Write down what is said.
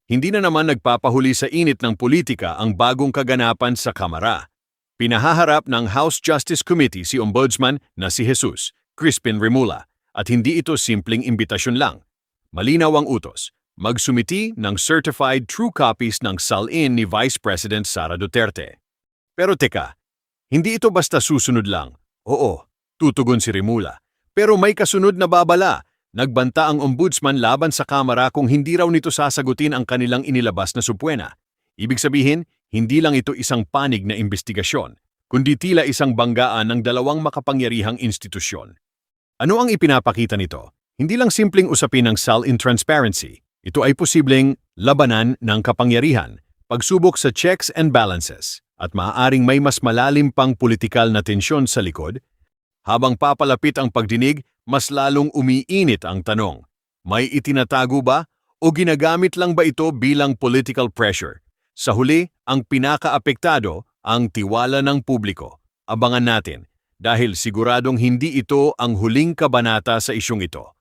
Hindi na naman nagpapahuli sa init ng politika ang bagong kaganapan sa Kamara. Pinahaharap ng House Justice Committee si Ombudsman na si Jesus Crispin Remulla at hindi ito simpleng imbitasyon lang. Malinaw ang utos, magsumiti ng certified true copies ng salin ni Vice President Sara Duterte. Pero teka, hindi ito basta susunod lang. Oo, tutugon si Remulla. Pero may kasunod na babala. Nagbanta ang ombudsman laban sa Kamara kung hindi raw nito sasagutin ang kanilang inilabas na subpwena. Ibig sabihin, hindi lang ito isang panig na investigasyon, kundi tila isang banggaan ng dalawang makapangyarihang institusyon. Ano ang ipinapakita nito? Hindi lang simpleng usapin ng SAL in transparency. Ito ay posibleng labanan ng kapangyarihan, pagsubok sa checks and balances, at maaaring may mas malalim pang politikal na tensyon sa likod. Habang papalapit ang pagdinig, mas lalong umiinit ang tanong. May itinatago ba o ginagamit lang ba ito bilang political pressure? Sa huli, ang pinakaapektado ang tiwala ng publiko. Abangan natin dahil siguradong hindi ito ang huling kabanata sa isyung ito.